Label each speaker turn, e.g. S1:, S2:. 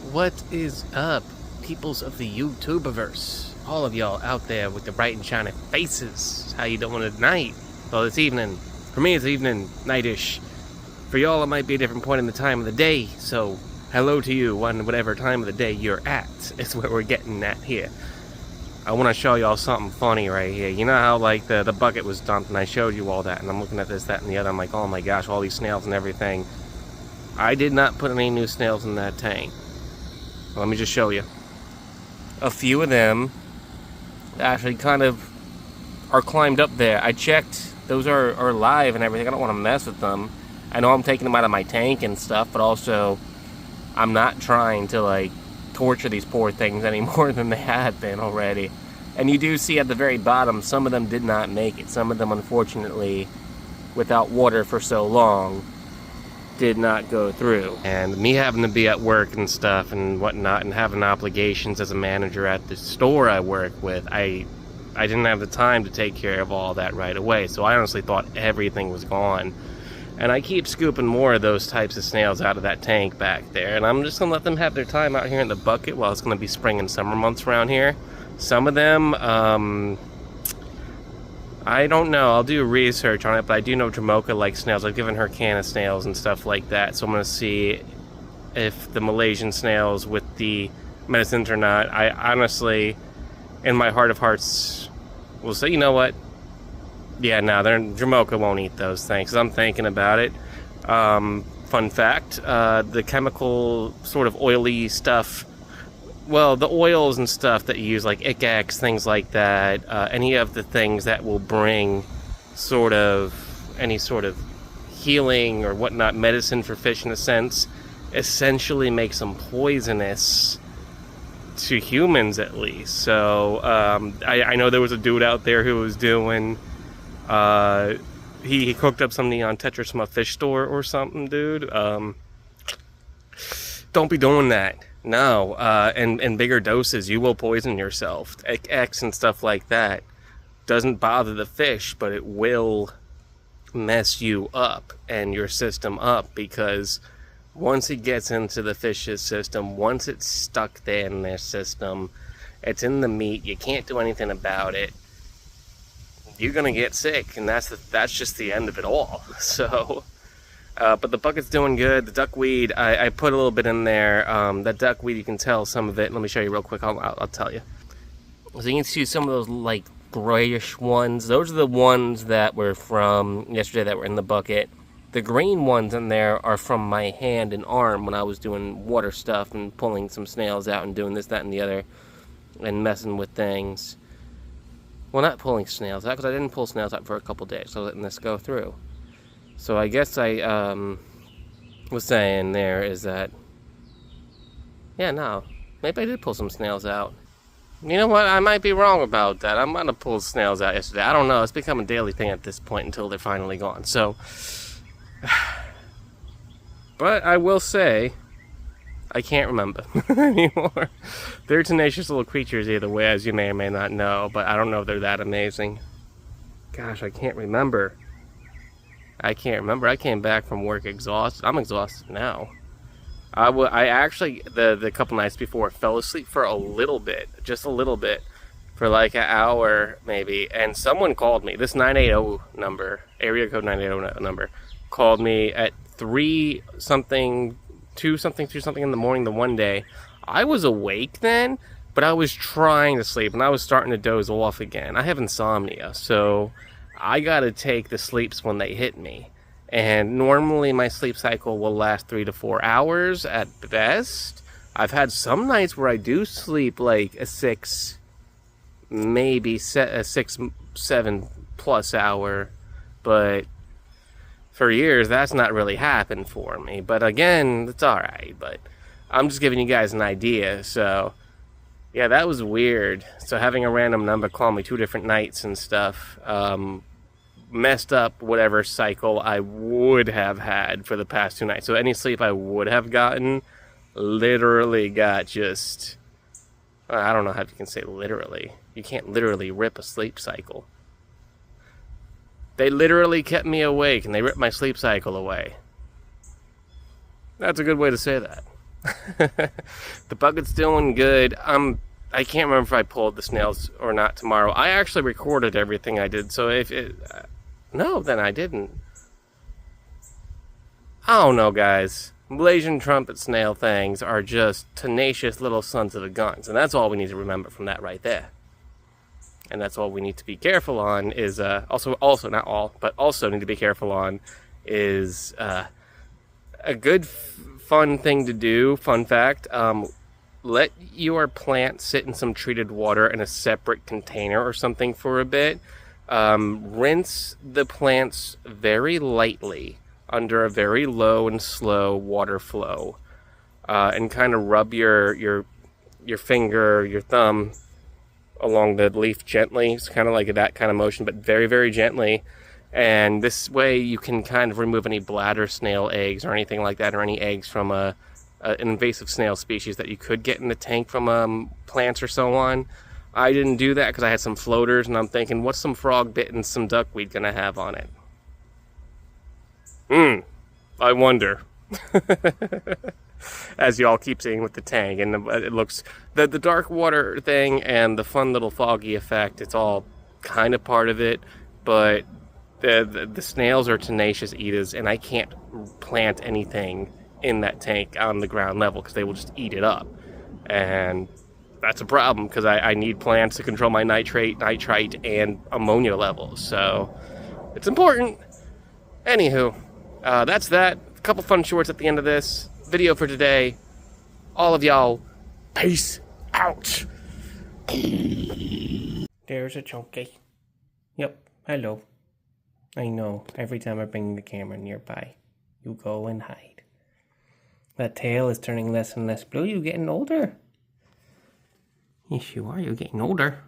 S1: What is up, peoples of the YouTuberverse? All of y'all out there with the bright and shiny faces. How you doing tonight? Well, it's evening. For me, it's evening, nightish. For y'all, it might be a different point in the time of the day. So, hello to you on whatever time of the day you're at. It's where we're getting at here. I want to show y'all something funny right here. You know how, like, the bucket was dumped and I showed you all that, and I'm looking at this, that, and the other. I'm like, oh my gosh, all these snails and everything. I did not put any new snails in that tank. Let me just show you. A few of them actually kind of are climbed up there. I checked. Those are live and everything. I don't want to mess with them. I know I'm taking them out of my tank and stuff, but also I'm not trying to, like, torture these poor things any more than they had been already. And you do see at the very bottom, some of them did not make it. Some of them, unfortunately, without water for so long, did not go through. And me having to be at work and stuff and whatnot, and having obligations as a manager at the store I work with, I didn't have the time to take care of all that right away. So I honestly thought everything was gone. And I keep scooping more of those types of snails out of that tank back there. And I'm just going to let them have their time out here in the bucket while it's going to be spring and summer months around here. Some of them, I don't know. I'll do research on it, but I do know Jamocha likes snails. I've given her a can of snails and stuff like that. So I'm going to see if the Malaysian snails with the medicines or not. I honestly, in my heart of hearts, will say, you know what? Yeah, no, Jamocha won't eat those things. 'Cause I'm thinking about it. Fun fact, the chemical sort of oily stuff, well, the oils and stuff that you use, like Icax, things like that, any of the things that will bring sort of any sort of healing or whatnot, medicine for fish in a sense, essentially makes them poisonous to humans at least. So I know there was a dude out there who was doing, he cooked up some neon tetris from a fish store or something, dude. Don't be doing that. No, in bigger doses, you will poison yourself. X and stuff like that doesn't bother the fish, but it will mess you up and your system up, because once it gets into the fish's system, once it's stuck there in their system, it's in the meat, you can't do anything about it. You're gonna get sick, and that's just the end of it all. So. But the bucket's doing good. The duckweed, I put a little bit in there. That duckweed, you can tell some of it. Let me show you real quick. I'll tell you. So you can see some of those, like, grayish ones. Those are the ones that were from yesterday that were in the bucket. The green ones in there are from my hand and arm when I was doing water stuff and pulling some snails out and doing this, that, and the other, and messing with things. Well, not pulling snails out, because I didn't pull snails out for a couple days. So letting this go through. So I guess I was saying there is that, yeah, no, maybe I did pull some snails out. You know what? I might be wrong about that. I might have pulled snails out yesterday. I don't know. It's become a daily thing at this point until they're finally gone. So, but I will say, I can't remember anymore. They're tenacious little creatures either way, as you may or may not know, but I don't know if they're that amazing. Gosh, I can't remember. I came back from work exhausted. I'm exhausted now. I actually, the couple nights before, fell asleep for a little bit, just a little bit, for like an hour maybe. And someone called me, this 980 number, area code 980 number, called me at 2 something in the morning the one day. I was awake then, but I was trying to sleep, and I was starting to doze off again. I have insomnia, so I gotta take the sleeps when they hit me. And normally my sleep cycle will last 3 to 4 hours at best. I've had some nights where I do sleep like a 6, maybe a 6, 7 plus hour. But for years, that's not really happened for me. But again, it's alright. But I'm just giving you guys an idea, so yeah, that was weird. So having a random number call me 2 different nights and stuff, messed up whatever cycle I would have had for the past 2 nights. So any sleep I would have gotten, literally got just, I don't know how you can say literally. You can't literally rip a sleep cycle. They literally kept me awake and they ripped my sleep cycle away. That's a good way to say that. The bucket's doing good. I can't remember if I pulled the snails or not tomorrow. I actually recorded everything I did, so if it... no, then I didn't. I don't know, guys. Malaysian trumpet snail things are just tenacious little sons of the guns, and that's all we need to remember from that right there. And that's all we need to be careful on is, also not all, but also need to be careful on is, a good fun thing to do, fun fact, let your plant sit in some treated water in a separate container or something for a bit. Rinse the plants very lightly under a very low and slow water flow, and kind of rub your finger, your thumb along the leaf gently. It's kind of like that kind of motion, but very, very gently. And this way you can kind of remove any bladder snail eggs or anything like that, or any eggs from an invasive snail species that you could get in the tank from plants or so on. I didn't do that because I had some floaters, and I'm thinking, what's some frog bit and some duckweed gonna have on it? I wonder. As y'all keep seeing with the tank, and it looks, the dark water thing and the fun little foggy effect, it's all kind of part of it, but the snails are tenacious eaters, and I can't plant anything in that tank on the ground level because they will just eat it up. And that's a problem because I need plants to control my nitrite, and ammonia levels. So it's important. Anywho, that's that. A couple fun shorts at the end of this video for today. All of y'all, peace out. There's a chunky. Yep, hello. I know, every time I bring the camera nearby, you go and hide. That tail is turning less and less blue. You're getting older. Yes, you are. You're getting older.